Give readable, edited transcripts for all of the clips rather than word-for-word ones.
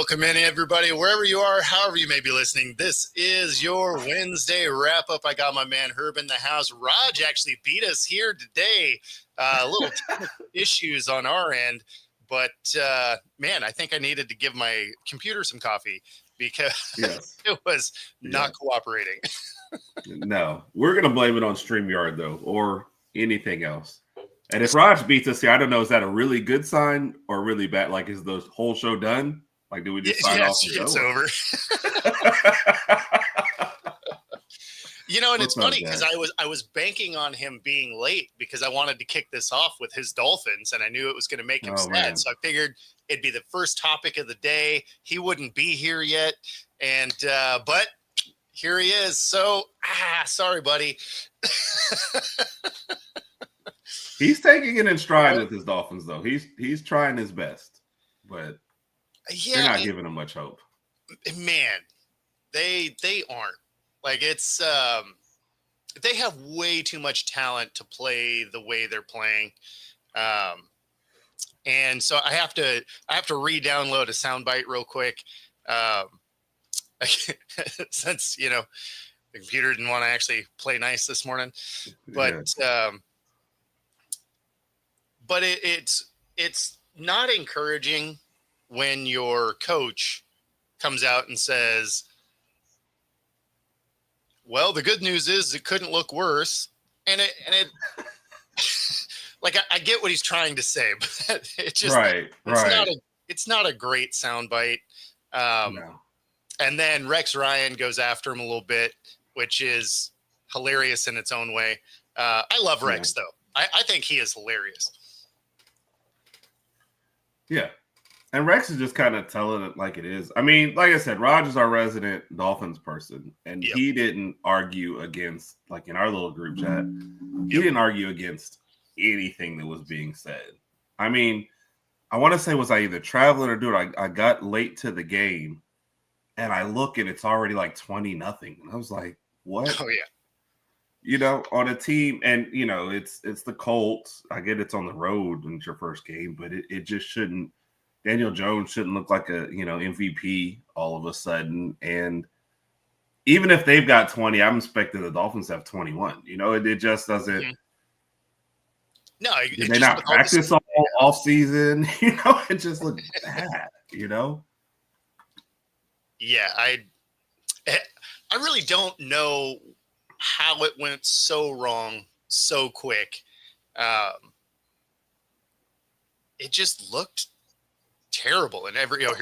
Welcome in, everybody, wherever you are, however you may be listening. This is your Wednesday wrap-up. I got my man Herb in the house. Raj actually beat us here today. Little issues on our end, but, man, I think I needed to give my computer some coffee because it was not cooperating. No, we're going to blame it on StreamYard, though, or anything else. And if Raj beats us here, I don't know, is that a really good sign or really bad? Like, is the whole show done? Like, do we just sign off and it's go? over. And it's funny because I was banking on him being late because I wanted to kick this off with his Dolphins, and I knew it was going to make him sad. Man. So I figured it'd be the first topic of the day. He wouldn't be here yet, and but here he is. So, sorry, buddy. He's taking it in stride with his Dolphins, though. He's trying his best, but they're not giving him much hope. Man, they aren't. Like, it's they have way too much talent to play the way they're playing, and so I have to re-download a soundbite real quick, since the computer didn't want to actually play nice this morning, but. But it's not encouraging when your coach comes out and says, well, the good news is it couldn't look worse. And it like, I get what he's trying to say, but it just, it's not a great soundbite. No. And then Rex Ryan goes after him a little bit, which is hilarious in its own way. I love Rex though. I think he is hilarious. Yeah. And Rex is just kind of telling it like it is. I mean, like I said, Raj is our resident Dolphins person, and he didn't argue against, like in our little group chat, he didn't argue against anything that was being said. I mean, I want to say, was I either traveling or doing, I got late to the game, and I look and it's already like 20-0. And I was like, what? Oh, yeah. On a team, and it's the Colts. I get it's on the road and it's your first game, but it just shouldn't. Daniel Jones shouldn't look like a MVP all of a sudden. And even if they've got 20, I'm expecting the Dolphins to have 21. It just doesn't. Mm-hmm. No, did they not practice all off season? It just looked bad. Yeah, I really don't know how it went so wrong so quick. It just looked terrible. And here we go.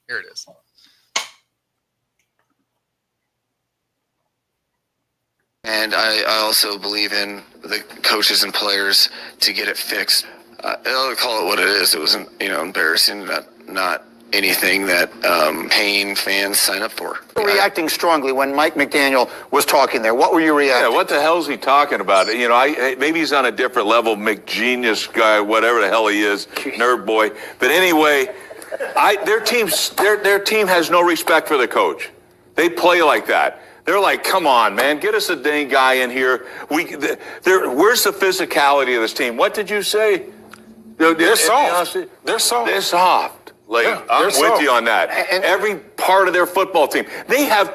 Here it is. And I also believe in the coaches and players to get it fixed. I'll call it what it is. It wasn't, embarrassing, not anything that paying fans sign up for. Reacting strongly when Mike McDaniel was talking there. What were you reacting? Yeah, what the hell is he talking about? Maybe he's on a different level, McGenius guy, whatever the hell he is, nerd boy. But anyway, their team has no respect for the coach. They play like that. They're like, come on, man, get us a dang guy in here. Where's the physicality of this team? What did you say? They're soft. They're soft. They're soft. Like, I'm with you on that. And every part of their football team. They have.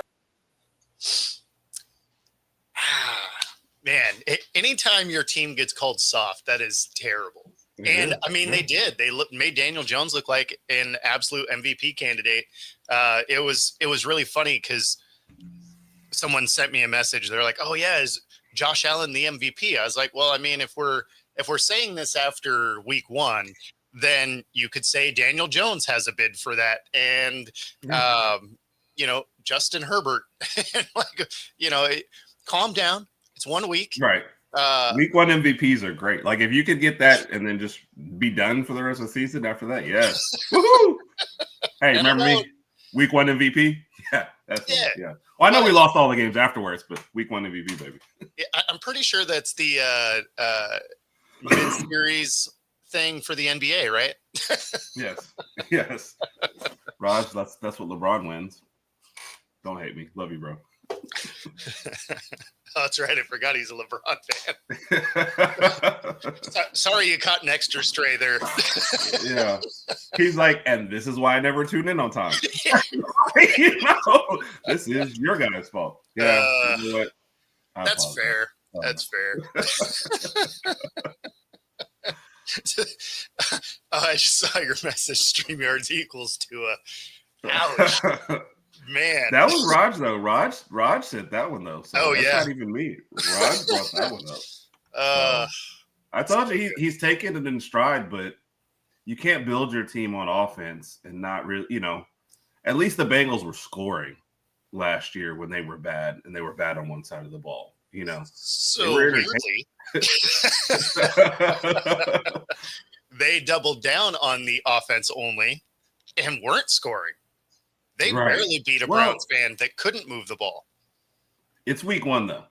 Man, anytime your team gets called soft, that is terrible. And, I mean, they did. They made Daniel Jones look like an absolute MVP candidate. It was really funny because someone sent me a message. They're like, oh, yeah, is Josh Allen the MVP? I was like, well, I mean, if we're saying this after week one, then you could say Daniel Jones has a bid for that. And, Justin Herbert, calm down. It's 1 week. Right. Week one MVPs are great. Like, if you could get that and then just be done for the rest of the season after that, yes. Woohoo! Hey, remember me? Week one MVP? Yeah. Yeah. Well, I know we lost all the games afterwards, but week one MVP, baby. I'm pretty sure that's the mid-series thing for the NBA, right? Yes. Raj, that's what LeBron wins. Don't hate me. Love you, bro. Oh, that's right. I forgot he's a LeBron fan. Sorry, you caught an extra stray there. Yeah. He's like, and this is why I never tune in on time. This is your guy's fault. Yeah. You know what? That's fair. That's fair. I just saw your message. StreamYards equals to ouch. Man, that was Raj though. Raj sent that one though. So that's yeah, not even me. Raj brought that one up. So, I told you he's taking it in stride, but you can't build your team on offense and not really, at least the Bengals were scoring last year when they were bad, and they were bad on one side of the ball. So weirdly, they doubled down on the offense only and weren't scoring. They barely beat a Browns fan that couldn't move the ball. It's week 1, though.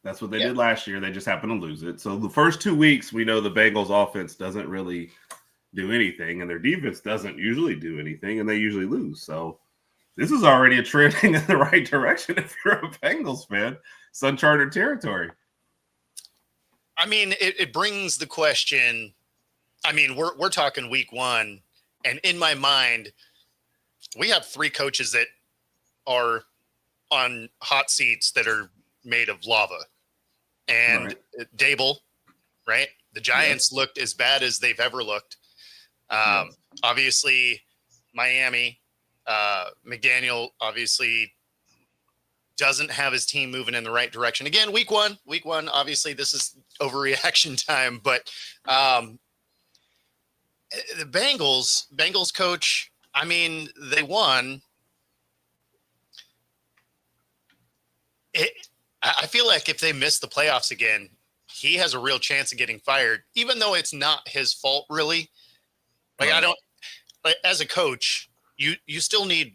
That's what they did last year. They just happened to lose it. So the first 2 weeks, we know the Bengals offense doesn't really do anything, and their defense doesn't usually do anything, and they usually lose. So this is already a trending in the right direction if you're a Bengals fan. It's uncharted territory. I mean, it brings the question. I mean, we're talking week 1, and in my mind, we have 3 coaches that are on hot seats that are made of lava. And Dable, right? The Giants looked as bad as they've ever looked. Obviously, Miami, McDaniel obviously doesn't have his team moving in the right direction. Again, week one, obviously this is overreaction time, but the Bengals coach, I mean, they won. I feel like if they miss the playoffs again, he has a real chance of getting fired, even though it's not his fault, really. Like, as a coach, you still need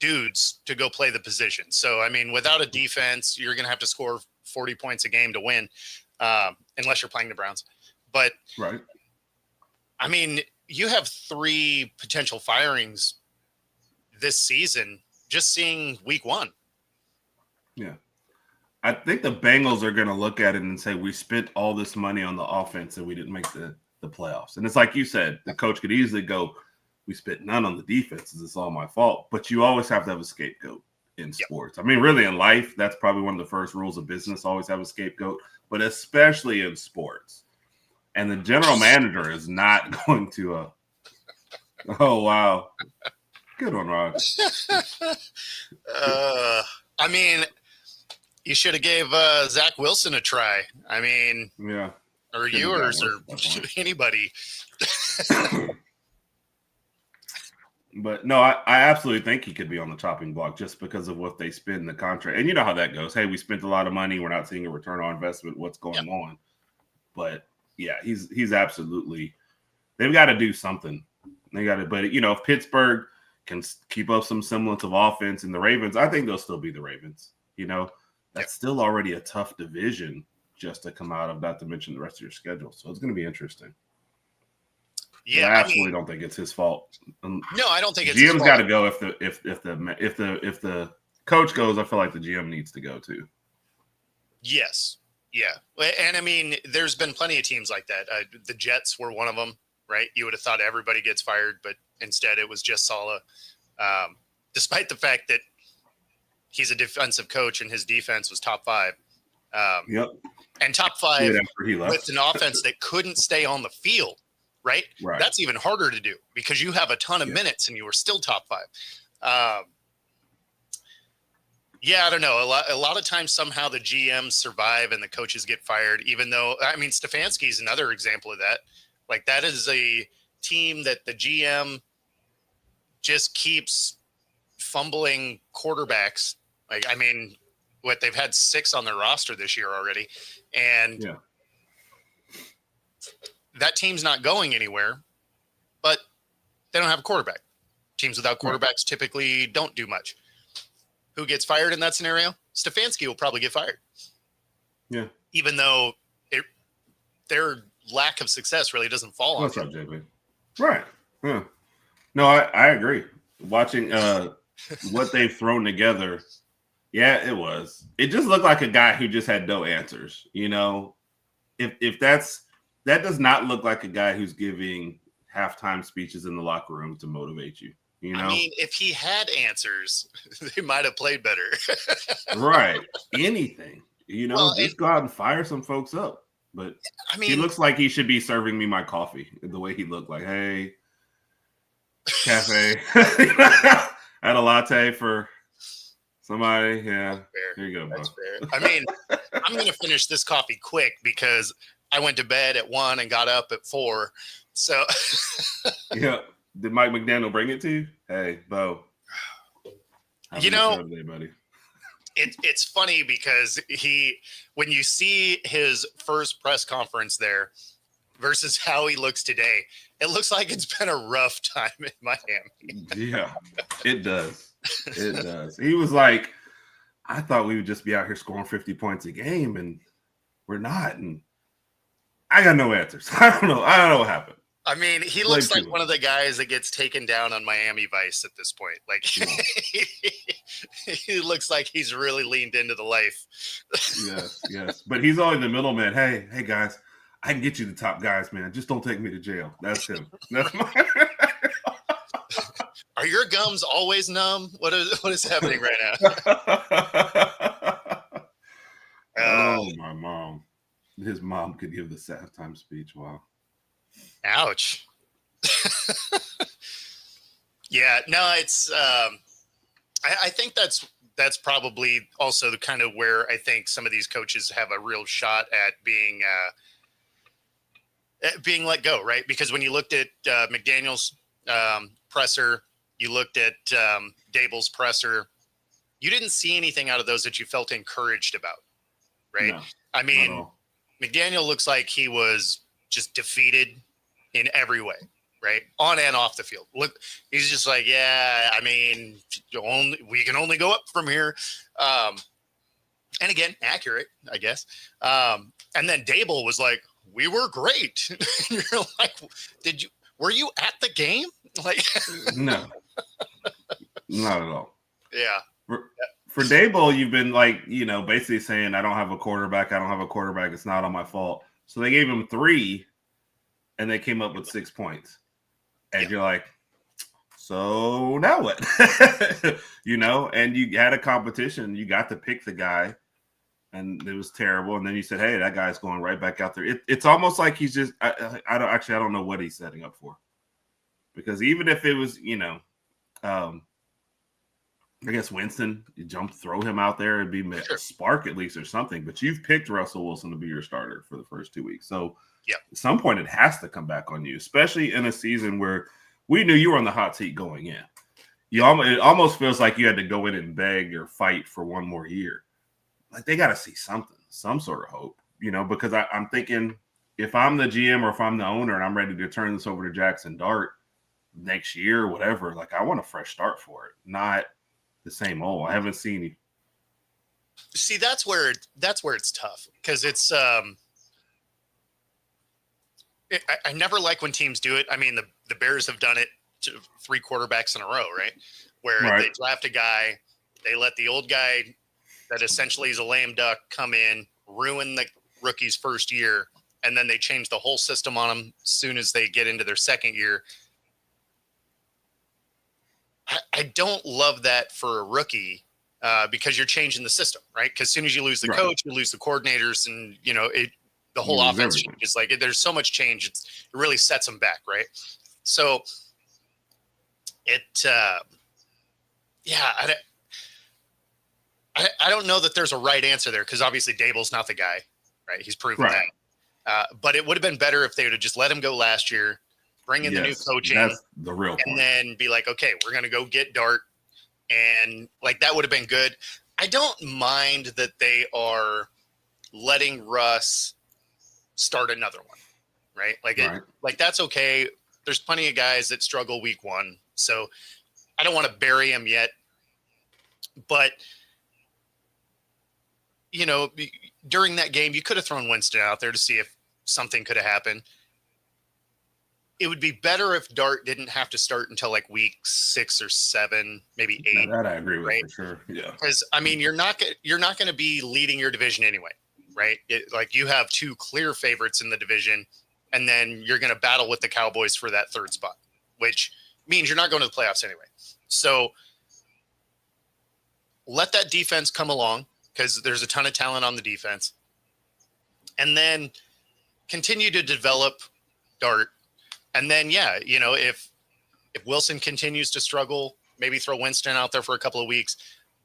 dudes to go play the position. So, I mean, without a defense, you're going to have to score 40 points a game to win, unless you're playing the Browns. But, I mean, you have 3 potential firings this season, just seeing week 1. Yeah. I think the Bengals are going to look at it and say, we spent all this money on the offense and we didn't make the playoffs. And it's like you said, the coach could easily go, we spent none on the defenses. It's all my fault. But you always have to have a scapegoat in sports. I mean, really in life, that's probably one of the first rules of business, always have a scapegoat, but especially in sports. And the general manager is not going to oh, wow. Good one, Raj. I mean, you should have gave Zach Wilson a try. I mean, or yours or anybody. But no, I absolutely think he could be on the chopping block just because of what they spend the contract. And you know how that goes. Hey, we spent a lot of money. We're not seeing a return on investment. What's going on? But yeah, he's absolutely. They've got to do something. They got to. But if Pittsburgh can keep up some semblance of offense, and the Ravens, I think they'll still be the Ravens. That's still already a tough division just to come out of. Not to mention the rest of your schedule. So it's going to be interesting. Yeah, I absolutely don't think it's his fault. No, I don't think it's GM's got to go. If the coach goes, I feel like the GM needs to go too. Yes, yeah, and I mean, there's been plenty of teams like that. The Jets were one of them, right? You would have thought everybody gets fired, but instead it was just Saleh. Despite the fact that he's a defensive coach and his defense was top 5. And top 5 with an offense that couldn't stay on the field. Right? That's even harder to do because you have a ton of minutes and you were still top 5. I don't know. A lot of times somehow the GMs survive and the coaches get fired, even though, I mean, Stefanski is another example of that. Like, that is a team that the GM just keeps fumbling quarterbacks. Like, I mean, they've had 6 on their roster this year already. And that team's not going anywhere, but they don't have a quarterback. Teams without quarterbacks typically don't do much. Who gets fired in that scenario? Stefanski will probably get fired. Yeah. Even though their lack of success really doesn't fall on him. What's up, JB? Right. Yeah. No, I agree. Watching what they've thrown together Yeah, it was. It just looked like a guy who just had no answers. If that does not look like a guy who's giving halftime speeches in the locker room to motivate you. I mean, if he had answers, they might have played better. Right. Anything. Well, just go out and fire some folks up. But I mean, he looks like he should be serving me my coffee the way he looked. Like, hey, cafe. I had a latte for somebody. Yeah. Here you go, bro. That's fair. I mean, I'm going to finish this coffee quick because I went to bed at 1 and got up at 4. So, yeah. Did Mike McDaniel bring it to you? Hey, Bo. Day, buddy. It's funny because when you see his first press conference there versus how he looks today, it looks like it's been a rough time in Miami. Yeah, it does. It does. He was like, I thought we would just be out here scoring 50 points a game, and we're not. And I got no answers. I don't know what happened. I mean, he looks like one of the guys that gets taken down on Miami Vice at this point. Like, he looks like he's really leaned into the life. Yes. But he's always the middleman. Hey, guys, I can get you the top guys, man. Just don't take me to jail. That's him. That's Are your gums always numb? What is happening right now? My mom. His mom could give the halftime speech. Wow. Ouch. Yeah, no, it's I think that's probably also the kind of where I think some of these coaches have a real shot at being let go, right? Because when you looked at McDaniel's presser, you looked at Dable's presser, you didn't see anything out of those that you felt encouraged about, right? No, I mean, McDaniel looks like he was just defeated in every way, right? On and off the field. Look, he's just like, yeah, I mean, we can only go up from here. And again, accurate, I guess. And then Dable was like, we were great. You're like, were you at the game? Like, no, not at all. Yeah. For Dable, you've been like, basically saying, I don't have a quarterback. It's not on my fault. So they gave him 3 and they came up with 6 points. And you're like, so now what? And you had a competition. You got to pick the guy and it was terrible. And then you said, hey, that guy's going right back out there. It's almost like he's just, I don't know what he's setting up for. Because even if it was, I guess Winston, you throw him out there and be a spark at least or something. But you've picked Russell Wilson to be your starter for the first 2 weeks. So at some point it has to come back on you, especially in a season where we knew you were on the hot seat going in. It almost feels like you had to go in and beg or fight for one more year. Like they got to see something, some sort of hope, because I'm thinking if I'm the GM or if I'm the owner and I'm ready to turn this over to Jackson Dart next year or whatever, like I want a fresh start for it, not the same old. I haven't seen you. See, that's where it's tough because it's I never like when teams do it. I mean, the Bears have done it to 3 quarterbacks in a row, right? Where they draft a guy, they let the old guy that essentially is a lame duck come in, ruin the rookie's first year, and then they change the whole system on them as soon as they get into their second year. I don't love that for a rookie because you're changing the system, right? Because as soon as you lose the coach, you lose the coordinators, and the whole offense changes. Like there's so much change, it really sets them back, right? So I don't know that there's a right answer there because obviously Dable's not the guy, right? He's proven that. But it would have been better if they would have just let him go last year, bring in the new coaching. That's the real point. And then be like, okay, we're going to go get Dart. And like, that would have been good. I don't mind that they are letting Russ start another one, right? Like that's okay. There's plenty of guys that struggle week 1. So I don't want to bury him yet, but during that game, you could have thrown Winston out there to see if something could have happened. it would be better if Dart didn't have to start until like week 6 or 7, maybe 8. That I agree with, right? for sure. Yeah, because I mean you're not going to be leading your division anyway, right? Like you have 2 clear favorites in the division, and then you're going to battle with the Cowboys for that 3rd spot, which means you're not going to the playoffs anyway. So let that defense come along, because there's a ton of talent on the defense, and then continue to develop Dart. And then, yeah, if Wilson continues to struggle, maybe throw Winston out there for a couple of weeks.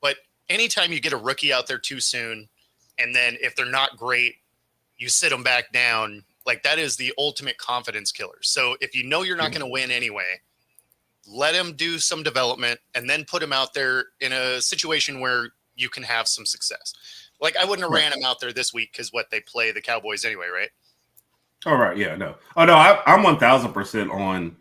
But anytime you get a rookie out there too soon, and then if they're not great, you sit them back down, like that is the ultimate confidence killer. So if you know you're not going to win anyway, let him do some development and then put him out there in a situation where you can have some success. Like I wouldn't have ran him out there this week because they play the Cowboys anyway, right? All right. Yeah. No. Oh no. I'm 1,000%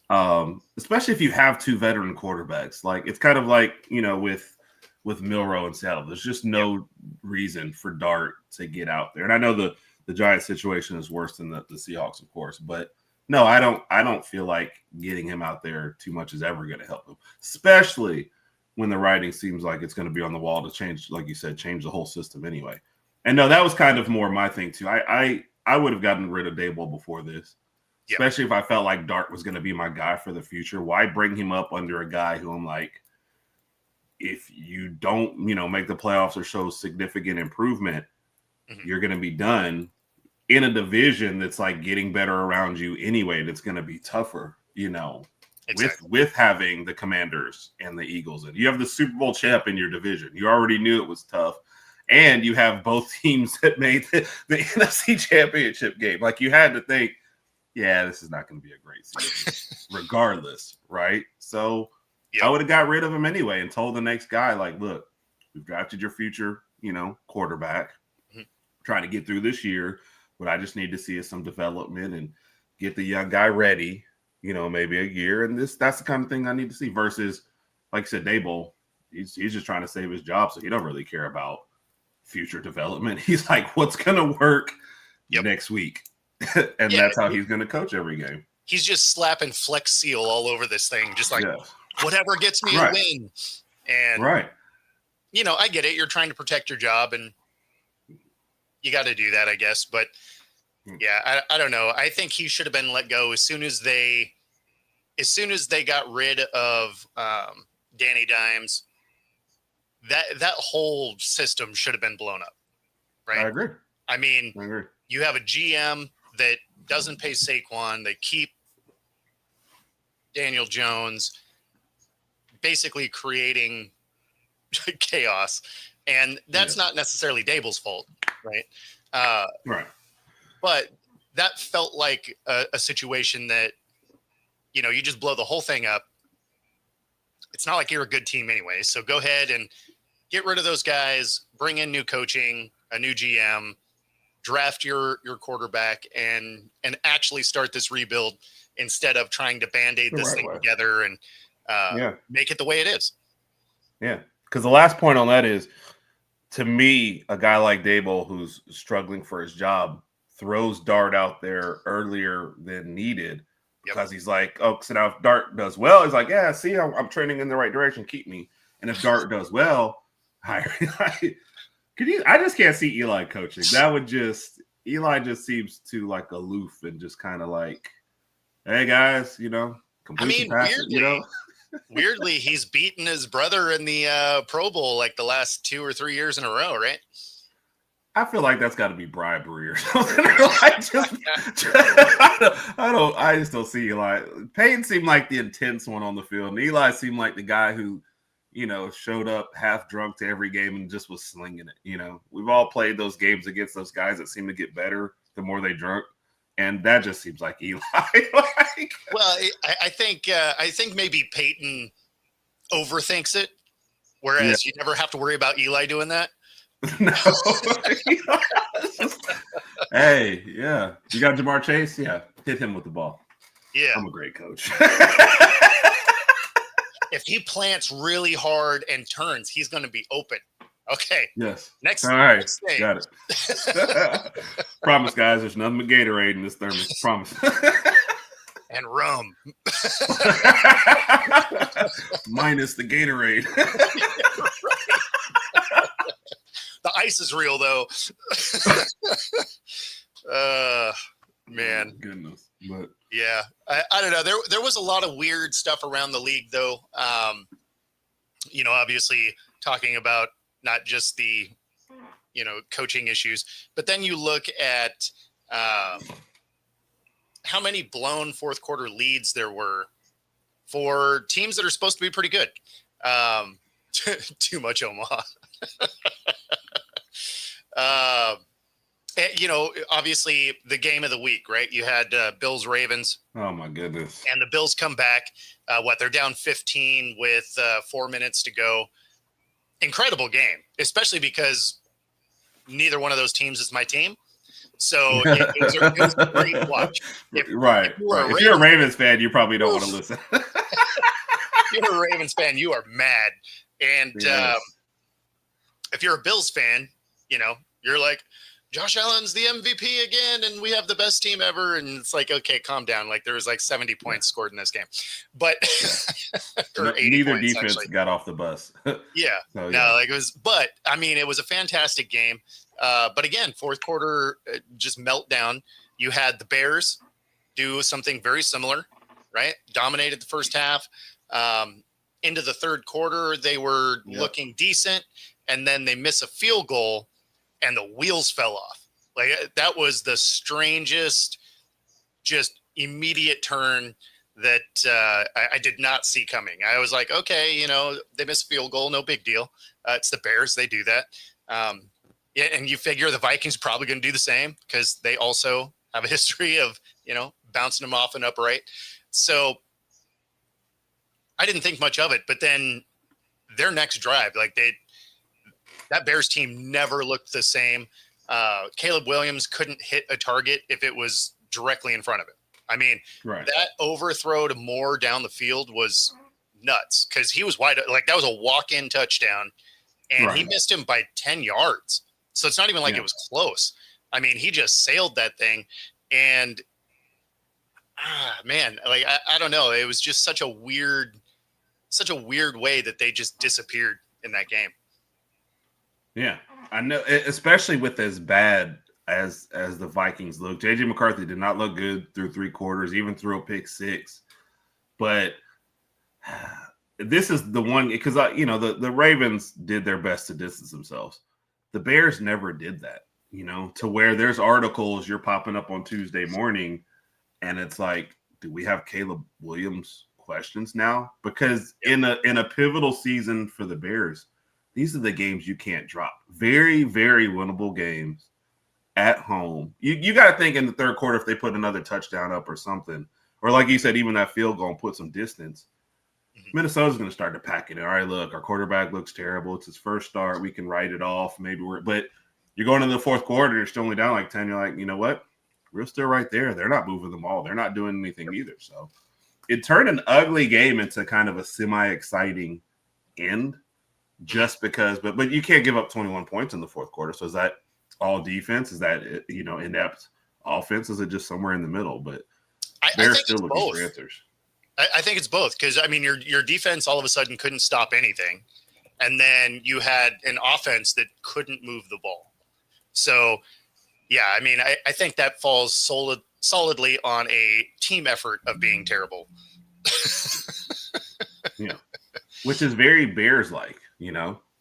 on. Especially if you have 2 veteran quarterbacks. Like it's kind of like with Milroe and Seattle. There's just no reason for Dart to get out there. And I know the Giants situation is worse than the Seahawks, of course, but no, I don't feel like getting him out there too much is ever going to help him, especially when the writing seems like it's going to be on the wall to change, like you said, change the whole system anyway. And no, that was kind of more my thing too. I would have gotten rid of Daboll before this, especially if I felt like Dart was going to be my guy for the future. Why bring him up under a guy who I'm like, if you don't, make the playoffs or show significant improvement, you're going to be done in a division that's like getting better around you anyway. That's going to be tougher, exactly. with having the Commanders and the Eagles. And you have the Super Bowl champ in your division. You already knew it was tough. And you have both teams that made the NFC Championship game. Like you had to think, yeah, this is not going to be a great season regardless, right? So I would have got rid of him anyway and told the next guy, like, look, we've drafted your future, quarterback. Trying to get through this year. What I just need to see is some development and get the young guy ready, maybe a year. And that's the kind of thing I need to see versus, like you said, Daboll, he's just trying to save his job. So he don't really care about future development. He's like, what's going to work next week? And that's how he's going to coach every game. He's just slapping Flex Seal all over this thing. Just like whatever gets me a win. And, I get it. You're trying to protect your job and you got to do that, I guess. But yeah, I don't know. I think he should have been let go as soon as they got rid of Danny Dimes. That whole system should have been blown up, right? I agree. I mean, you have a GM that doesn't pay Saquon. They keep Daniel Jones, basically creating chaos. And that's not necessarily Daboll's fault, right? Right. But that felt like a situation that, you just blow the whole thing up. It's not like you're a good team anyway. So go ahead and get rid of those guys, bring in new coaching, a new GM, draft your quarterback, and actually start this rebuild instead of trying to Band-Aid this thing together and make it the way it is. Yeah. Because the last point on that is, to me, a guy like Daboll who's struggling for his job throws Dart out there earlier than needed because he's like, oh, so now if Dart does well, he's like, yeah, see, I'm trending in the right direction. Keep me. And if Dart does well, I just can't see Eli coaching. That would Eli just seems too like aloof and just kind of like, hey guys, completion passes, Weirdly, he's beaten his brother in the Pro Bowl like the last 2 or 3 years in a row, right? I feel like that's got to be bribery or something. I just don't see Eli. Peyton seemed like the intense one on the field, and Eli seemed like the guy who, showed up half drunk to every game and just was slinging it. We've all played those games against those guys that seem to get better the more they drunk. And that just seems like Eli. Well, I think maybe Peyton overthinks it, whereas you never have to worry about Eli doing that. No. Hey, yeah. You got Jamar Chase? Yeah. Hit him with the ball. Yeah. I'm a great coach. If he plants really hard and turns, he's going to be open. Okay. Yes. Next. All right. Next thing. Got it. Promise, guys. There's nothing but Gatorade in this thermos. Promise. and rum. Minus the Gatorade. The ice is real, though. Man. Oh, goodness. But yeah, I don't know. There was a lot of weird stuff around the league, though. Obviously talking about not just the, coaching issues, but then you look at how many blown fourth quarter leads there were for teams that are supposed to be pretty good. Too much Omaha. Obviously the game of the week, right? You had Bills Ravens. Oh my goodness. And the Bills come back. They're down 15 with 4 minutes to go. Incredible game, especially because neither one of those teams is my team. So it was a great watch. If you're a Ravens fan, you probably don't want to listen. If you're a Ravens fan, you are mad. And if you're a Bills fan, you're like, Josh Allen's the MVP again, and we have the best team ever. And it's like, okay, calm down. Like there was like 70 points scored in this game, but neither defense actually got off the bus. Yeah, so, it was. But I mean, it was a fantastic game. But again, fourth quarter just meltdown. You had the Bears do something very similar, right? Dominated the first half. Into the third quarter, they were looking decent, and then they miss a field goal. And the wheels fell off. Like that was the strangest, just immediate turn that I did not see coming. I was like, okay, they missed a field goal, no big deal. It's the Bears, they do that. And you figure the Vikings probably going to do the same because they also have a history of bouncing them off and upright. So I didn't think much of it. But then their next drive, that Bears team never looked the same. Caleb Williams couldn't hit a target if it was directly in front of him. I mean, that overthrow to Moore down the field was nuts because he was wide. Like that was a walk-in touchdown, and he missed him by 10 yards. So it's not even like it was close. I mean, he just sailed that thing, and man, I don't know. It was just such a weird way that they just disappeared in that game. Yeah, I know, especially with as bad as the Vikings look. JJ McCarthy did not look good through three quarters, even through a pick six. But this is the one because the Ravens did their best to distance themselves. The Bears never did that, to where there's articles you're popping up on Tuesday morning, and it's like, do we have Caleb Williams questions now? Because in a pivotal season for the Bears, these are the games you can't drop. Very, very winnable games at home. You got to think in the third quarter if they put another touchdown up or something, or like you said, even that field goal and put some distance. Minnesota's going to start to pack it in. All right, look, our quarterback looks terrible. It's his first start. We can write it off. But you're going into the fourth quarter. You're still only down like 10. You're like, you know what? We're still right there. They're not moving the ball. They're not doing anything either. So it turned an ugly game into kind of a semi-exciting end. Just because, but you can't give up 21 points in the fourth quarter. So is that all defense? Is that inept offense? Is it just somewhere in the middle? But they're still looking for answers. I think it's both because I mean your defense all of a sudden couldn't stop anything, and then you had an offense that couldn't move the ball. So yeah, I mean I think that falls solidly on a team effort of being terrible. Yeah, which is very Bears-like.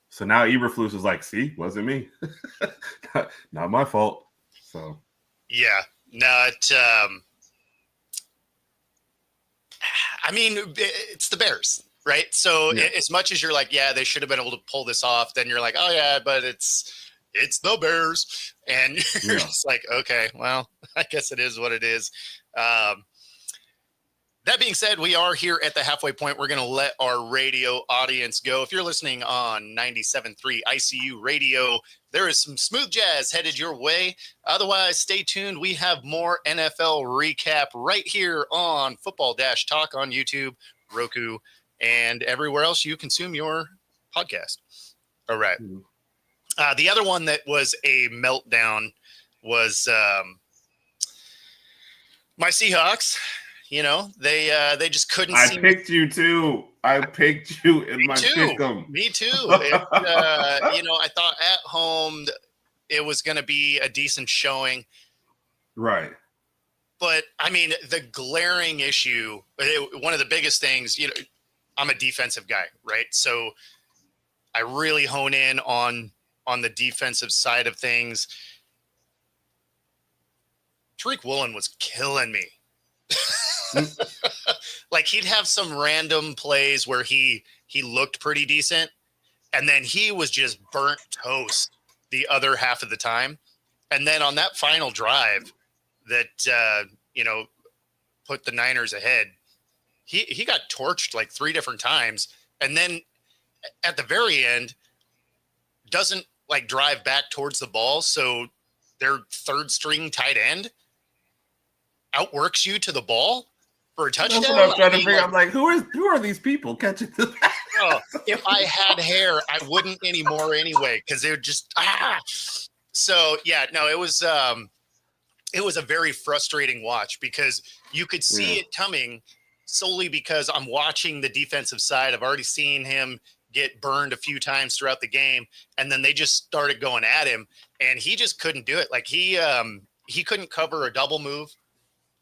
So now Eberflus is like, see, wasn't me. not my fault. So yeah, no, I mean, it's the Bears, right? So as much as you're like, yeah, they should have been able to pull this off, then you're like, oh yeah, but it's the Bears, and you're just like, okay, well, I guess it is what it is. That being said, we are here at the halfway point. We're going to let our radio audience go. If you're listening on 97.3 ICU radio, there is some smooth jazz headed your way. Otherwise, stay tuned. We have more NFL recap right here on Football Dash Talk on YouTube, Roku, and everywhere else you consume your podcast. All right. The other one that was a meltdown was my Seahawks. They just couldn't I seem. picked you too. I picked you in my pick'em. Me too. I thought at home it was going to be a decent showing. Right. But I mean, the glaring issue, one of the biggest things, I'm a defensive guy, right? So I really hone in on the defensive side of things. Tariq Woolen was killing me. Like he'd have some random plays where he looked pretty decent, and then he was just burnt toast the other half of the time. And then on that final drive that put the Niners ahead, he got torched like 3 different times, and then at the very end doesn't like drive back towards the ball, so their third string tight end outworks you to the ball for a touchdown. That's what I'm trying to figure out. I'm like, who are these people catching the if I had hair, I wouldn't anymore anyway, because they would just So yeah, no, it was a very frustrating watch because you could see it coming solely because I'm watching the defensive side. I've already seen him get burned a few times throughout the game, and then they just started going at him, and he just couldn't do it. Like he couldn't cover a double move,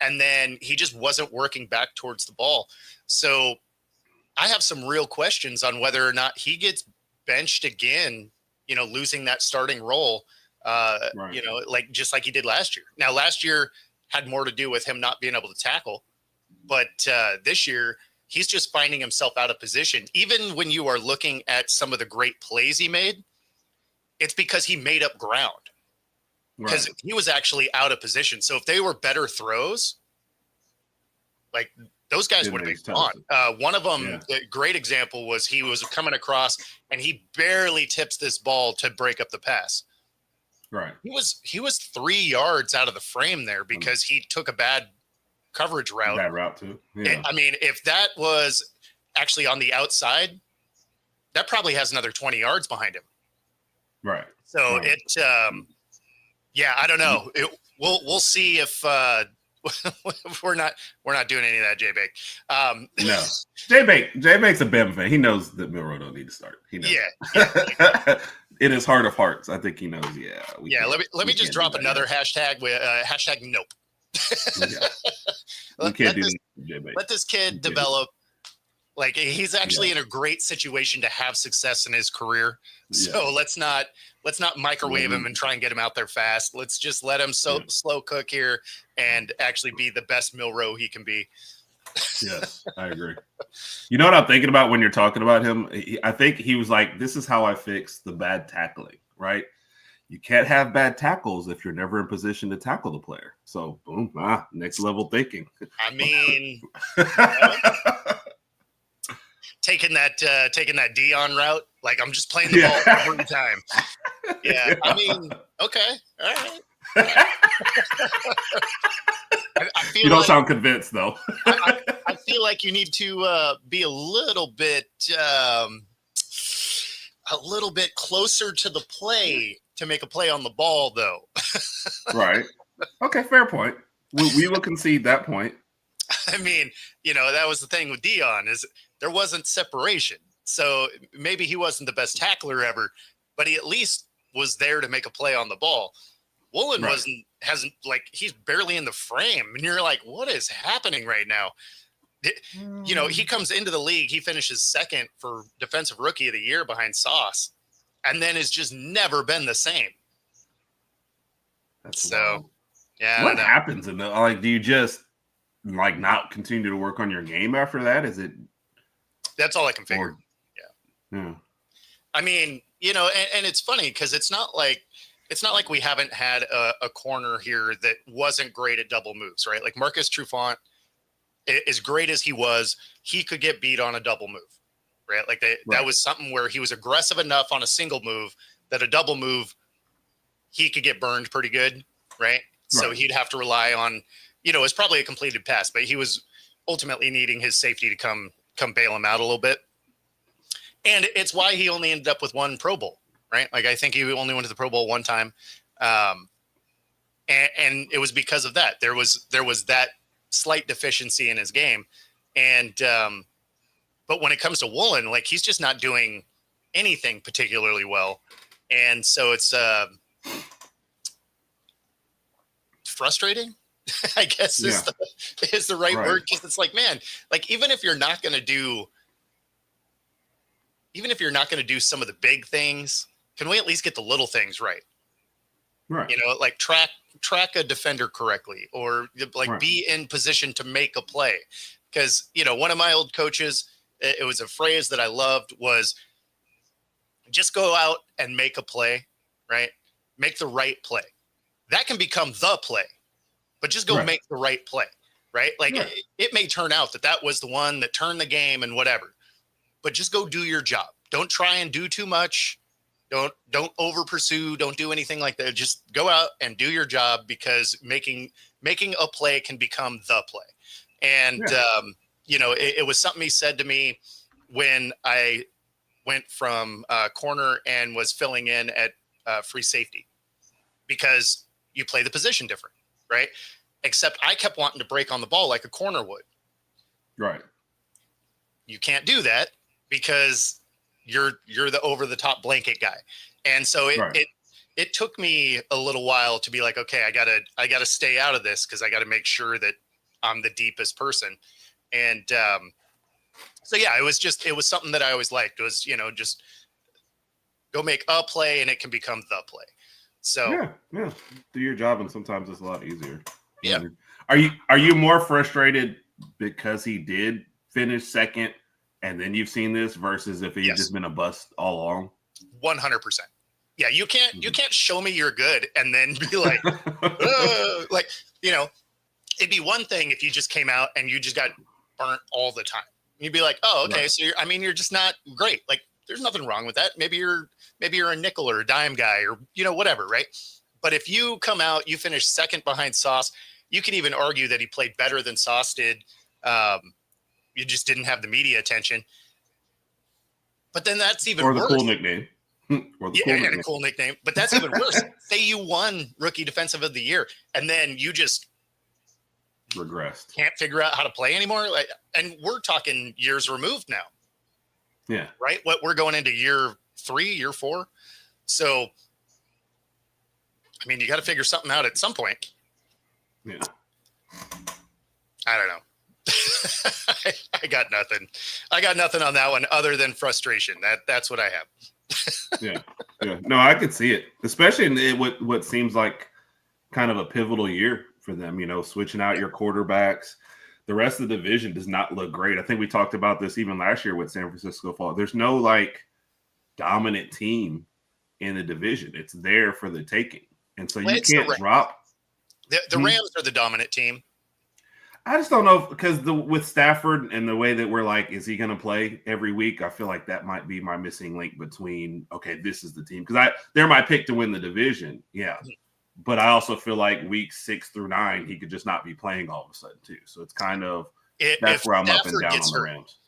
and then he just wasn't working back towards the ball. So I have some real questions on whether or not he gets benched again, losing that starting role, Right. just like he did last year. Now, last year had more to do with him not being able to tackle, but this year he's just finding himself out of position. Even when you are looking at some of the great plays he made, it's because he made up ground. Because he was actually out of position. So if they were better throws, like those guys would have been gone. One of them, a great example was he was coming across and he barely tips this ball to break up the pass. Right. He was 3 yards out of the frame there because he took a bad coverage route. Bad route too. Yeah. I mean, if that was actually on the outside, that probably has another 20 yards behind him. Right. So I don't know. We'll see if we're not doing any of that, J-Bake. No, J-Bake's a Bama fan. He knows that Milroe don't need to start. He knows. Yeah. In his heart of hearts, I think he knows. Yeah. Let me just drop another hashtag with hashtag nope. We can't do J-Bake. Let this kid develop. Like he's actually in a great situation to have success in his career. So let's not microwave him and try and get him out there fast. Let's just let him slow cook here and actually be the best Milroe he can be. Yes, I agree. You know what I'm thinking about when you're talking about him? I think he was like, this is how I fix the bad tackling, right? You can't have bad tackles if you're never in position to tackle the player. So boom, next level thinking. I mean, taking that Dion route, like I'm just playing the ball every time. Yeah, I mean, okay, all right. I feel you don't sound convinced though. I feel like you need to be a little bit closer to the play to make a play on the ball, though. Right. Okay, fair point. We will concede that point. I mean, that was the thing with Dion is there wasn't separation. So maybe he wasn't the best tackler ever, but he at least was there to make a play on the ball. Woolen he's barely in the frame. And you're like, what is happening right now? He comes into the league. He finishes second for defensive rookie of the year behind Sauce, and then has just never been the same. That's so, wild. Yeah. What happens in the do you just not continue to work on your game after that? Is it? That's all I can figure. Yeah. I mean, and it's funny because it's not like we haven't had a corner here that wasn't great at double moves, right? Like Marcus Trufant, as great as he was, he could get beat on a double move, right? Like that was something where he was aggressive enough on a single move that a double move, he could get burned pretty good, right? So he'd have to rely on, it's probably a completed pass, but he was ultimately needing his safety to come bail him out a little bit. And it's why he only ended up with one Pro Bowl, right? Like I think he only went to the Pro Bowl one time. And it was because of that. There was that slight deficiency in his game. And, but when it comes to Woolen, like he's just not doing anything particularly well. And so it's frustrating, I guess is the right word. Cause it's like, man, like even if you're not going to do some of the big things, can we at least get the little things right? Right. You know, like track a defender correctly, or like be in position to make a play. Because, you know, one of my old coaches, it was a phrase that I loved, was just go out and make a play, right? Make the right play. That can become the play, but just go make the right play, right? Like it may turn out that was the one that turned the game and whatever, but just go do your job. Don't try and do too much. Don't over pursue. Don't do anything like that. Just go out and do your job, because making a play can become the play. And, you know, it was something he said to me when I went from corner and was filling in at free safety, because you play the position different, right? Except I kept wanting to break on the ball like a corner would. Right. You can't do that because you're the over the top blanket guy. And so it took me a little while to be like, okay, I gotta stay out of this, because I got to make sure that I'm the deepest person. And so yeah, it was something that I always liked, was, you know, just go make a play and it can become the play. So yeah, do your job, and sometimes it's a lot easier. Yeah. Are you more frustrated because he did finish second and then you've seen this, versus if he'd just been a bust all along? 100%. Yeah, you can't show me you're good and then be like, like, you know, it'd be one thing if you just came out and you just got burnt all the time. You'd be like, oh, okay, so you're just not great. Like, there's nothing wrong with that. Maybe you're a nickel or a dime guy, or, you know, whatever, right? But if you come out, you finish second behind Sauce, you could even argue that he played better than Sauce did. You just didn't have the media attention. But then that's even worse. Or the cool nickname. And a cool nickname. But that's even worse. Say you won Rookie Defensive of the Year, and then you just regressed. Can't figure out how to play anymore. Like, and we're talking years removed now. Yeah. Right? What we're going into year 3, year 4. So, I mean, you got to figure something out at some point. Yeah. I don't know. I got nothing. I got nothing on that one other than frustration. That's what I have. Yeah. No, I could see it, especially in what seems like kind of a pivotal year for them. You know, switching out your quarterbacks. The rest of the division does not look great. I think we talked about this even last year with San Francisco Fall. There's no like dominant team in the division. It's there for the taking, and so you can't drop. The Rams are the dominant team. I just don't know, because with Stafford and the way that we're like, is he going to play every week? I feel like that might be my missing link between, okay, this is the team, because they're my pick to win the division. Yeah. But I also feel like weeks 6 through 9, he could just not be playing all of a sudden too. So it's kind of, that's where I'm up and down on the Rams.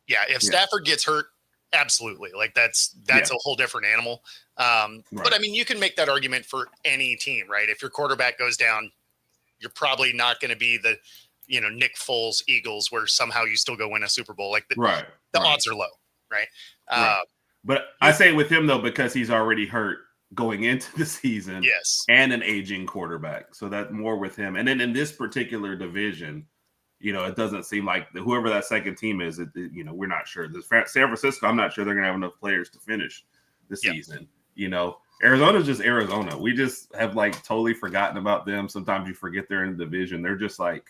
Yeah. If Stafford gets hurt, absolutely. Like that's a whole different animal. But I mean, you can make that argument for any team, right? If your quarterback goes down, you're probably not going to be the, Nick Foles Eagles, where somehow you still go win a Super Bowl. Like the odds are low, right? But I say with him though, because he's already hurt going into the season, and an aging quarterback, so that more with him. And then in this particular division, it doesn't seem like whoever that second team is, we're not sure. San Francisco, I'm not sure they're going to have enough players to finish the season. Arizona's just Arizona. We just have like totally forgotten about them. Sometimes you forget they're in the division. They're just like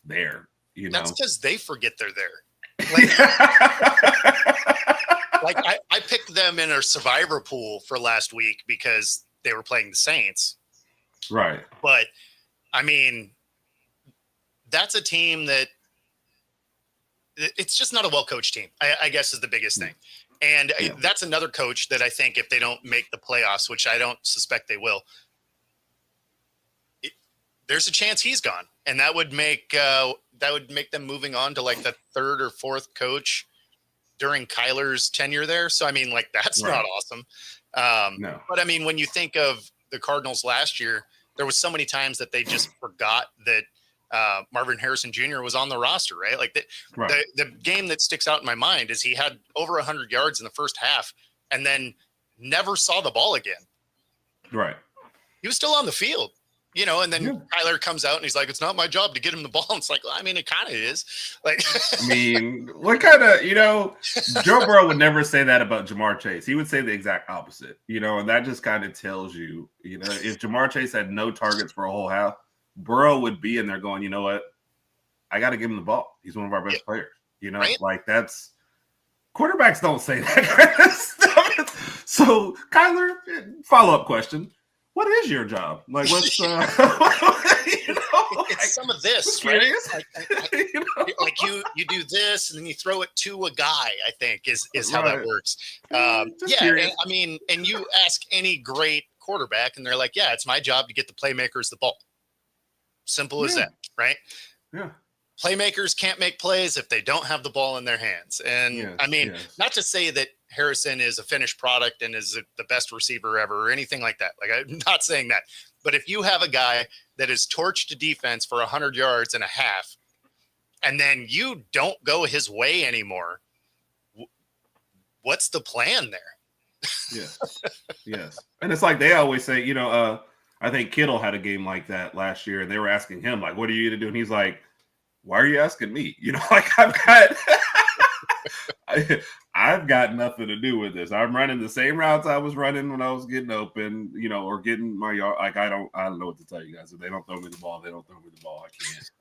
there, That's because they forget they're there. Like, I picked them in a survivor pool for last week because they were playing the Saints. Right. But I mean, that's a team that it's just not a well-coached team, I guess is the biggest thing. And that's another coach that I think if they don't make the playoffs, which I don't suspect they will, there's a chance he's gone. And that would make them moving on to like the 3rd or 4th coach during Kyler's tenure there. So, I mean, like, that's not awesome. No. But I mean, when you think of the Cardinals last year, there was so many times that they just forgot that Marvin Harrison Jr. was on the roster, right? Like the game that sticks out in my mind is he had over 100 yards in the first half and then never saw the ball again. Right. He was still on the field, and then Kyler comes out and he's like, it's not my job to get him the ball. And it's like, well, I mean, it kind of is. Like, I mean, what kind of, Joe Burrow would never say that about Jamar Chase. He would say the exact opposite, and that just kind of tells you, if Jamar Chase had no targets for a whole half, Burrow would be in there going, you know what? I got to give him the ball. He's one of our best players. Right? Like that's quarterbacks don't say that kind of stuff. So, Kyler, follow-up question. What is your job? Like, what's it's some of this, right? Like you do this and then you throw it to a guy, I think is how that works. And you ask any great quarterback and they're like, yeah, it's my job to get the playmakers the ball. Simple as that, right? Yeah. Playmakers can't make plays if they don't have the ball in their hands. And not to say that Harrison is a finished product and is the best receiver ever or anything like that. Like, I'm not saying that. But if you have a guy that is torched to defense for 100 yards and a half, and then you don't go his way anymore, what's the plan there? Yes. And it's like they always say, I think Kittle had a game like that last year, and they were asking him, like, what are you going to do? And he's like, why are you asking me? Like I've got nothing to do with this. I'm running the same routes I was running when I was getting open, or getting my yard. Like, I don't know what to tell you guys. If they don't throw me the ball, they don't throw me the ball. I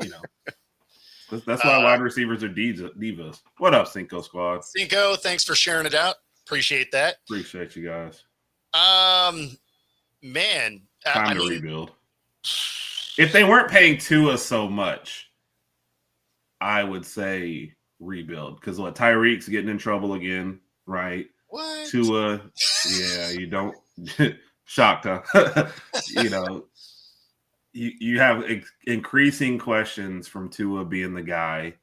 can't, That's why wide receivers are divas. What up, Cinco Squad? Cinco, thanks for sharing it out. Appreciate that. Appreciate you guys. Man. Time to rebuild. If they weren't paying Tua so much, I would say rebuild. Because Tyreek's getting in trouble again, right? What? Tua, you don't shocked, huh? You have increasing questions from Tua being the guy.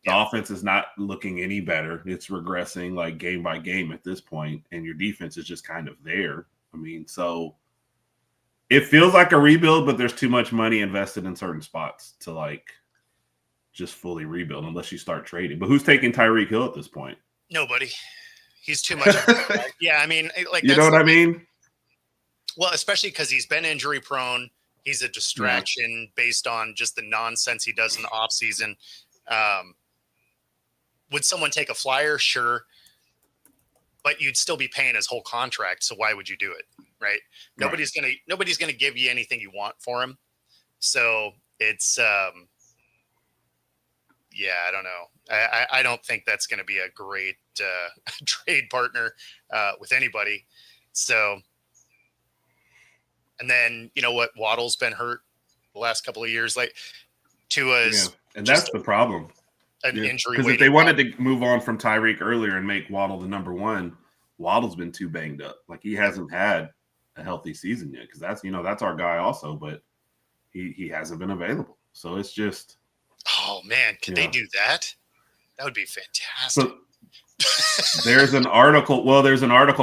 The offense is not looking any better. It's regressing like game by game at this point, and your defense is just kind of there. I mean, so it feels like a rebuild, but there's too much money invested in certain spots to like just fully rebuild unless you start trading. But who's taking Tyreek Hill at this point? Nobody. He's too much. Yeah, I mean, like, you know what I mean? Well, especially because he's been injury prone. He's a distraction based on just the nonsense he does in the offseason. Would someone take a flyer? Sure. But you'd still be paying his whole contract. So why would you do it? Right. Nobody's gonna give you anything you want for him. So it's I don't know. I don't think that's going to be a great trade partner with anybody. So, and then you know what? Waddle's been hurt the last couple of years. Like Tua's, and that's the problem. An injury. Because if they wanted to move on from Tyreek earlier and make Waddle the number one, Waddle's been too banged up. Like he hasn't had a healthy season yet. Because that's our guy also, but he hasn't been available. So it's just. Oh man, could they do that? That would be fantastic. So, there's an article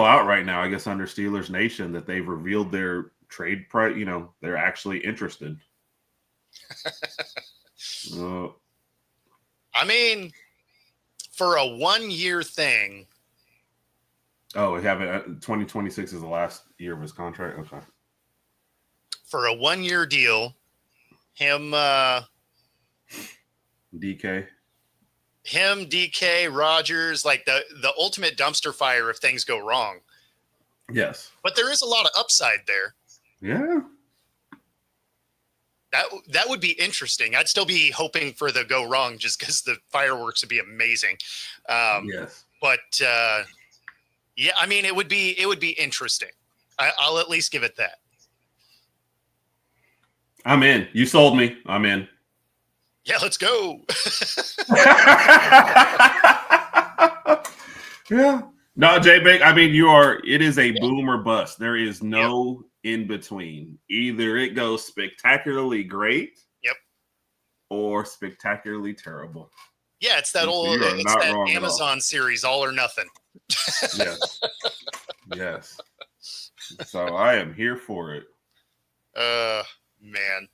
out right now, I guess, under Steelers Nation that they've revealed their trade price. They're actually interested. I mean, for a 1-year thing. Oh, we have it. 2026 is the last year of his contract. Okay. For a 1-year deal, him. DK, Rodgers, like the ultimate dumpster fire if things go wrong. Yes. But there is a lot of upside there. Yeah. That would be interesting. I'd still be hoping for the go wrong just because the fireworks would be amazing. Yes. But I mean, it would be interesting. I'll at least give it that. I'm in. You sold me. I'm in. Yeah, let's go. Yeah. No, J-Bake, I mean, it is a boom or bust. There is no in between. Either it goes spectacularly great or spectacularly terrible. Yeah, it's that Amazon series, All or Nothing. Yes. So I am here for it. Man.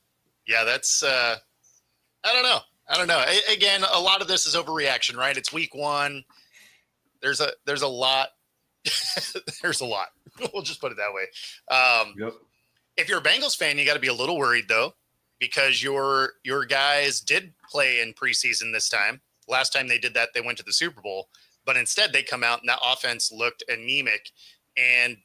Yeah, that's I don't know. Again, a lot of this is overreaction, right? It's week 1. There's a lot. There's a lot. We'll just put it that way. Yep. If you're a Bengals fan, you got to be a little worried though, because your guys did play in preseason this time. Last time they did that, they went to the Super Bowl, but instead they come out and that offense looked anemic. And,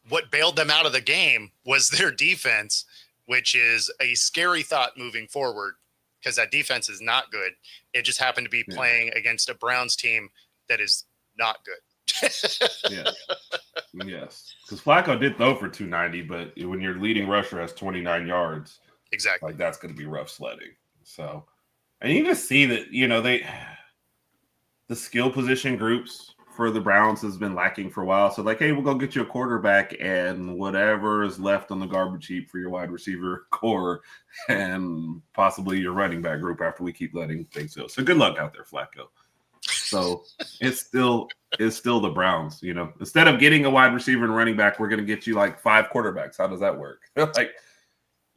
what bailed them out of the game was their defense, which is a scary thought moving forward because that defense is not good. It just happened to be playing against a Browns team that is not good. Yes. Because Flacco did throw for 290, but when your leading rusher has 29 yards, exactly, like that's going to be rough sledding. So, and you just see that, the skill position groups for the Browns has been lacking for a while. So like, hey, we'll go get you a quarterback and whatever is left on the garbage heap for your wide receiver core and possibly your running back group after we keep letting things go. So good luck out there, Flacco. So it's still the Browns, Instead of getting a wide receiver and running back, we're going to get you like 5 quarterbacks. How does that work? Like,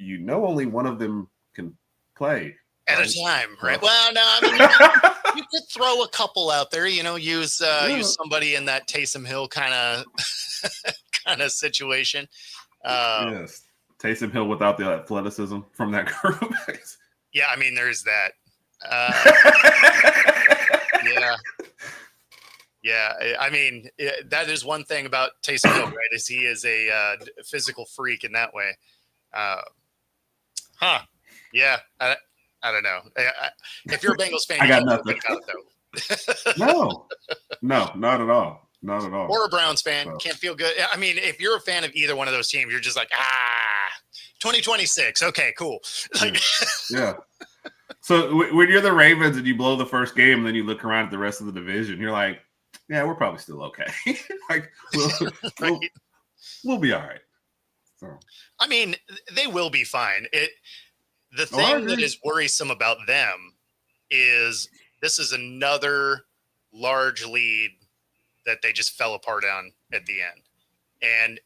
only one of them can play at a time, right? Well, no, I mean, you could throw a couple out there, use somebody in that Taysom Hill kind of situation. Yes, Taysom Hill without the athleticism from that group. Yeah, I mean, there's that. Yeah. I mean, that is one thing about Taysom Hill, right? Is he is a physical freak in that way. Yeah. I don't know. If you're a Bengals fan, I you got can't nothing. feel good about it, No, not at all. Not at all. Or a Browns fan, can't feel good. I mean, if you're a fan of either one of those teams, you're just like, 2026. Okay, cool. Like, yeah. So when you're the Ravens and you blow the first game, and then you look around at the rest of the division, you're like, yeah, we're probably still okay. Like, we'll be all right. So, I mean, they will be fine. The thing that is worrisome about them is this is another large lead that they just fell apart on at the end. And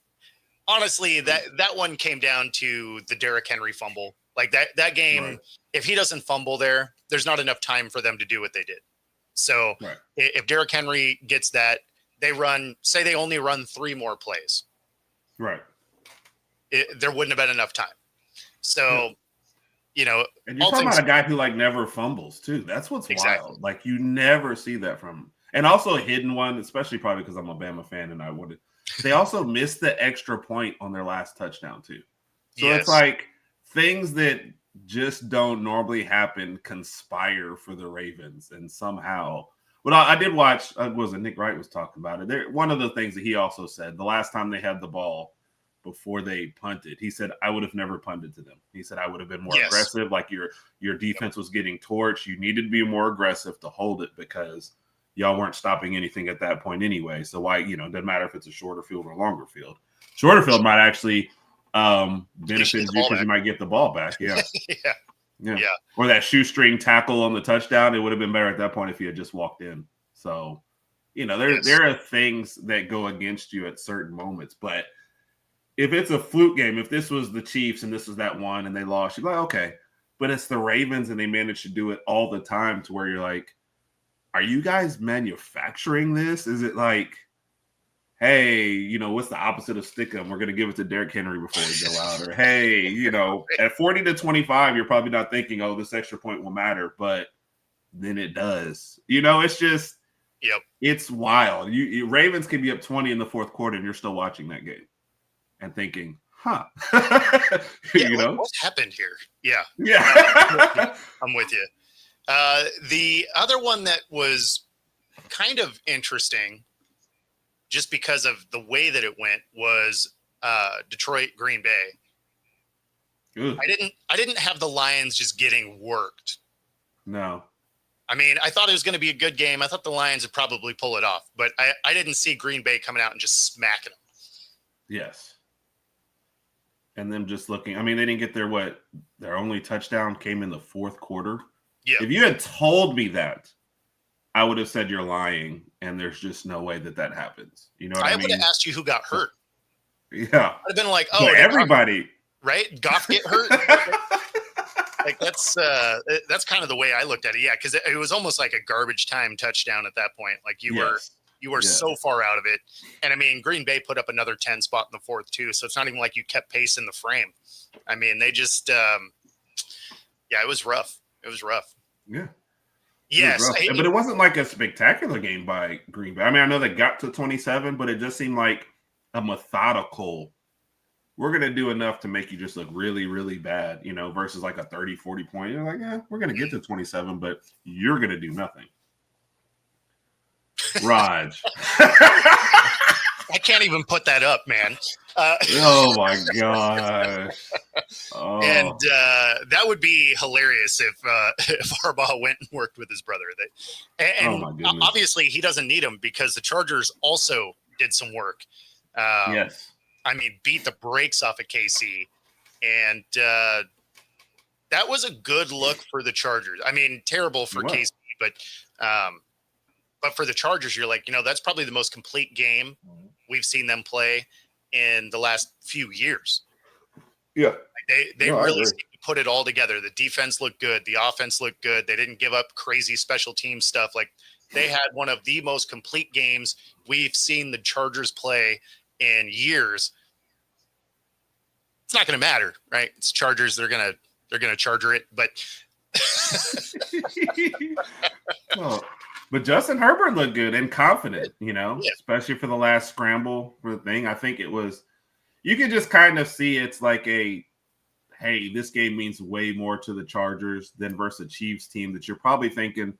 honestly, that one came down to the Derrick Henry fumble. Like that game, if he doesn't fumble there's not enough time for them to do what they did. So if Derrick Henry gets that, they only run 3 more plays. Right. There wouldn't have been enough time. So, and you're talking about a guy who like never fumbles too. That's what's wild. Like you never see that from him. And also a hidden one, especially probably because I'm a Bama fan and they also missed the extra point on their last touchdown too. So it's like things that just don't normally happen conspire for the Ravens and somehow. Well, I did watch. Nick Wright was talking about it. One of the things that he also said the last time they had the ball before they punted, he said, I would have never punted to them. He said, I would have been more aggressive. Like your defense was getting torched. You needed to be more aggressive to hold it because y'all weren't stopping anything at that point anyway. So why, it doesn't matter if it's a shorter field or longer field. Shorter field might actually benefit you because you might get the ball back. Yeah. Yeah. Or that shoestring tackle on the touchdown. It would have been better at that point if he had just walked in. So, there are things that go against you at certain moments, but if it's a fluke game, if this was the Chiefs and this was that one and they lost, you're like, okay. But it's the Ravens and they manage to do it all the time to where you're like, are you guys manufacturing this? Is it like, hey, what's the opposite of stick 'em? We're going to give it to Derrick Henry before we go out. Or, hey, at 40-25, you're probably not thinking, oh, this extra point will matter. But then it does. It's just, it's wild. Ravens can be up 20 in the fourth quarter and you're still watching that game and thinking, what happened here? Yeah. I'm with you. The other one that was kind of interesting just because of the way that it went was Detroit Green Bay. Ugh. I didn't have the Lions just getting worked. No. I mean, I thought it was going to be a good game. I thought the Lions would probably pull it off, but I didn't see Green Bay coming out and just smacking them. Yes. And them just looking. I mean, they didn't get their only touchdown came in the fourth quarter. Yeah. If you had told me that, I would have said you're lying, and there's just no way that happens. You know what I mean? I would have asked you who got hurt. Yeah. I'd have been like, everybody. Right? Goff get hurt? Like that's kind of the way I looked at it. Yeah, because it was almost like a garbage time touchdown at that point. Like you were so far out of it. And I mean, Green Bay put up another 10 spot in the fourth too. So it's not even like you kept pace in the frame. I mean, they just it was rough. It was rough. Yeah. Yes. But it wasn't like a spectacular game by Green Bay. I mean, I know they got to 27, but it just seemed like a methodical. We're going to do enough to make you just look really, really bad, you know, versus like a 30, 40 point. You're like, yeah, we're going to get to 27, but you're going to do nothing. Raj. I can't even put that up, man. Oh my gosh. Oh. And that would be hilarious if Harbaugh went and worked with his brother. And obviously he doesn't need him because the Chargers also did some work. Yes. I mean, beat the brakes off of KC. And that was a good look for the Chargers. I mean, terrible for KC, but for the Chargers, you're like, you know, that's probably the most complete game we've seen them play in the last few years. Yeah. Like they really put it all together. The defense looked good. The offense looked good. They didn't give up crazy special team stuff. Like they had one of the most complete games we've seen the Chargers play in years. It's not going to matter, right? It's Chargers. They're going to charger it, but But Justin Herbert looked good and confident, you know, especially for the last scramble for the thing. I think it was, you could just kind of see it's like hey, this game means way more to the Chargers than versus a Chiefs team that you're probably thinking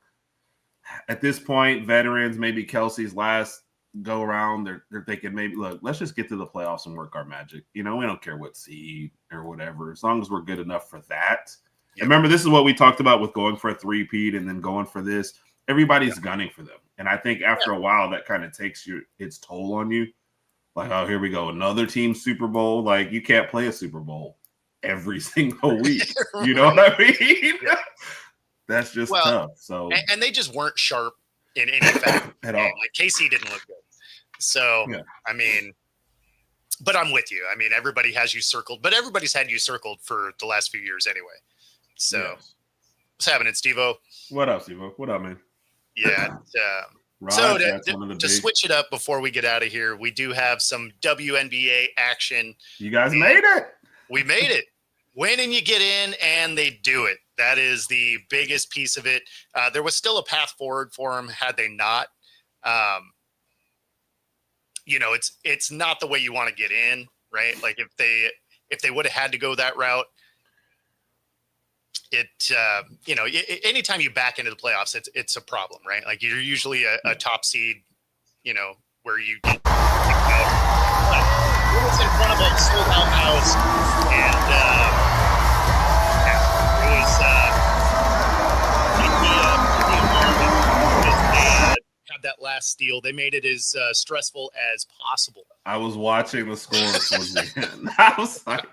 at this point, veterans, maybe Kelsey's last go around. They're thinking maybe, look, let's just get to the playoffs and work our magic. You know, we don't care what seed or whatever, as long as we're good enough for that. Yep. Remember, this is what we talked about with going for a three-peat and then going for this. Everybody's gunning for them. And I think after a while, that kind of takes its toll on you. Like, oh, here we go. Another team Super Bowl. Like, you can't play a Super Bowl every single week. You know what I mean? That's just tough. So, and they just weren't sharp in any fact at all. Like, KC didn't look good. So, I mean, but I'm with you. I mean, everybody has you circled, but everybody's had you circled for the last few years anyway. So, what's happening, Steve-O? What up, Steve-O? What up, man? Yeah. So to switch it up before we get out of here, we do have some WNBA action. You guys made it. We made it. Win and you get in, and they do it. That is the biggest piece of it. There was still a path forward for them had they not. You know, it's not the way you want to get in, right? Like if they would have had to go that route, you know, anytime you back into the playoffs, it's a problem, right? Like you're usually a top seed, you know, where you get it was in front of a sold out house, and it was they had that last steal. They made it as stressful as possible. I was watching the score towards the end. I was like.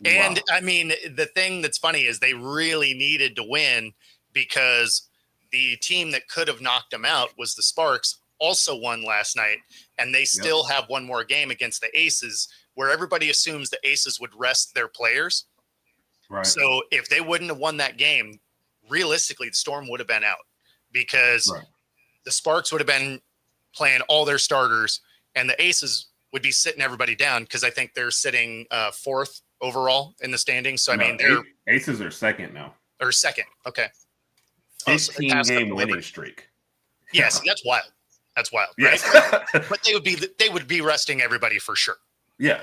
And I mean, the thing that's funny is they really needed to win because the team that could have knocked them out was the Sparks, also won last night. And they still have one more game against the Aces, where everybody assumes the Aces would rest their players. Right. So if they wouldn't have won that game, realistically, the Storm would have been out because the Sparks would have been playing all their starters and the Aces would be sitting everybody down because I think they're sitting fourth overall in the standings. So, I mean, Aces are second now. Or second. Okay. 15-game winning streak. Yes, that's wild. That's wild. Yes. Right? But they would be resting everybody for sure. Yeah.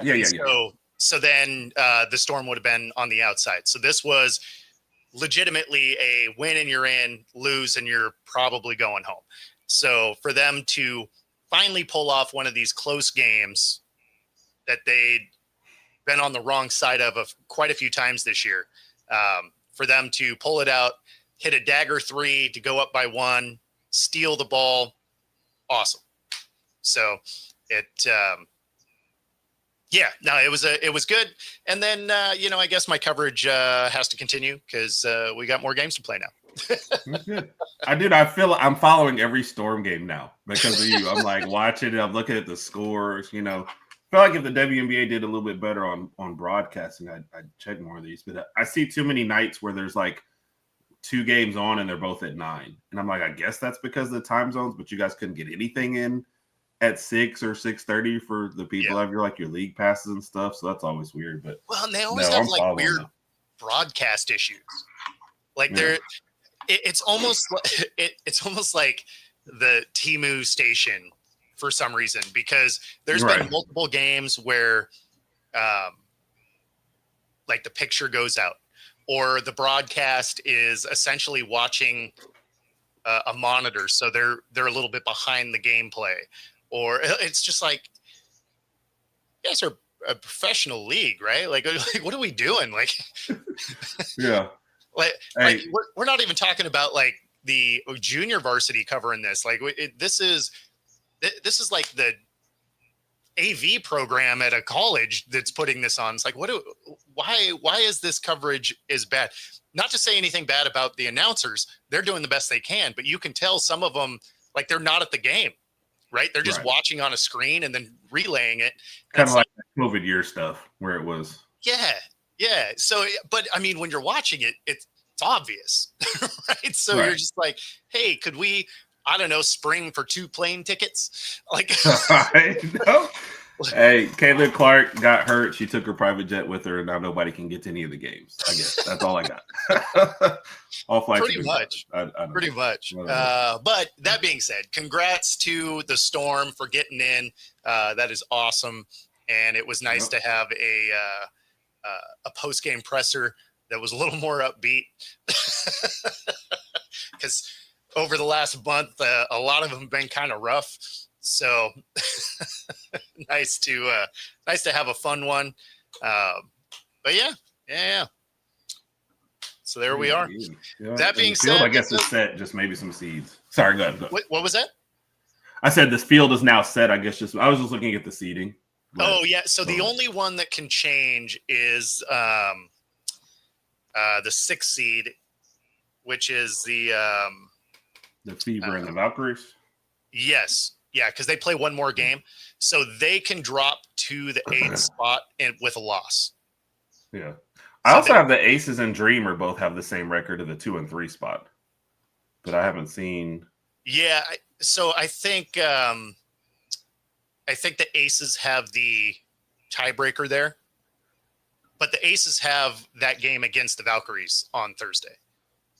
So then the Storm would have been on the outside. So this was legitimately a win and you're in, lose and you're probably going home. So for them to finally pull off one of these close games that they'd been on the wrong side of quite a few times this year, for them to pull it out, hit a dagger three to go up by one, steal the ball. Awesome. So it was good. And then, I guess my coverage has to continue because we got more games to play now. That's good. I feel I'm following every Storm game now because of you. I'm like watching it. I'm looking at the scores, feel like if the WNBA did a little bit better on broadcasting, I'd check more of these. But I see too many nights where there's like 2 games on and they're both at 9. And I'm like, I guess that's because of the time zones, but you guys couldn't get anything in at 6 or 6:30 for the people that have your league passes and stuff. So that's always weird. But and they always have weird broadcast issues. Like it's almost like the Temu station for some reason, because there's been multiple games where like the picture goes out, or the broadcast is essentially watching a monitor, so they're a little bit behind the gameplay, or it's just like, you guys are a professional league, right? Like what are we doing? Like, yeah, like we're not even talking about like the junior varsity covering this. Like this is like the AV program at a college that's putting this on. It's like, why is this coverage is bad? Not to say anything bad about the announcers. They're doing the best they can, but you can tell some of them, like, they're not at the game, right? They're just watching on a screen and then relaying it. Kind of like COVID year stuff where it was. Yeah. Yeah. So, but I mean, when you're watching it, it's obvious, right? So you're just like, hey, could we, I don't know, spring for 2 plane tickets? Like, I know. Hey, Caitlin Clark got hurt. She took her private jet with her, and now nobody can get to any of the games. I guess that's all I got. All flights. Pretty much. Pretty much. But that being said, congrats to the Storm for getting in. That is awesome, and it was nice to have a post game presser that was a little more upbeat, because over the last month, a lot of them have been kind of rough. So nice to have a fun one. But yeah. So there we are. Yeah. That being said, I guess it's set. Just maybe some seeds. Sorry, go ahead. What was that? I said this field is now set. I guess I was just looking at the seeding. Oh yeah. So the only one that can change is the 6th seed, which is the Fever and the Valkyries. Yes. Yeah, because they play one more game. So they can drop to the 8th spot with a loss. Yeah. I also have the Aces and Dreamer both have the same record of the 2 and 3 spot. But I haven't seen. Yeah. So I think the Aces have the tiebreaker there. But the Aces have that game against the Valkyries on Thursday.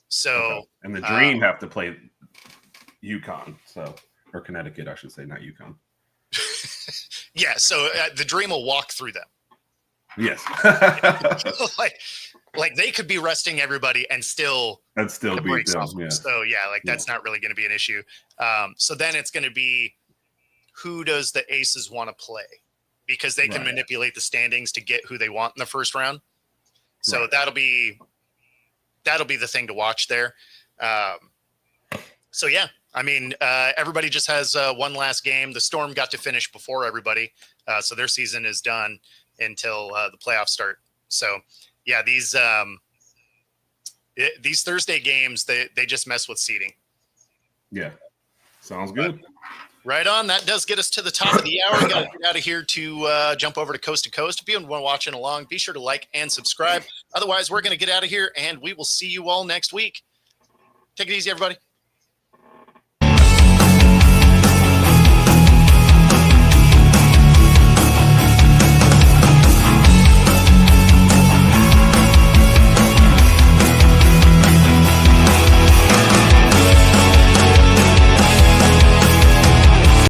So and the Dream have to play UConn, or Connecticut, I should say, not UConn. Yeah, so the Dream will walk through them. Yes. like they could be resting everybody and still beat them. Yeah. So that's not really going to be an issue. So then it's going to be, who does the Aces want to play? Because they can manipulate the standings to get who they want in the first round. So that'll be the thing to watch there. So yeah, I mean, everybody just has one last game. The Storm got to finish before everybody, so their season is done until the playoffs start. So yeah, these Thursday games, they just mess with seeding. Yeah, sounds good. Right on. That does get us to the top of the hour. We got to get out of here to jump over to Coast to Coast. If you're watching along, be sure to like and subscribe. Otherwise, we're going to get out of here, and we will see you all next week. Take it easy, everybody.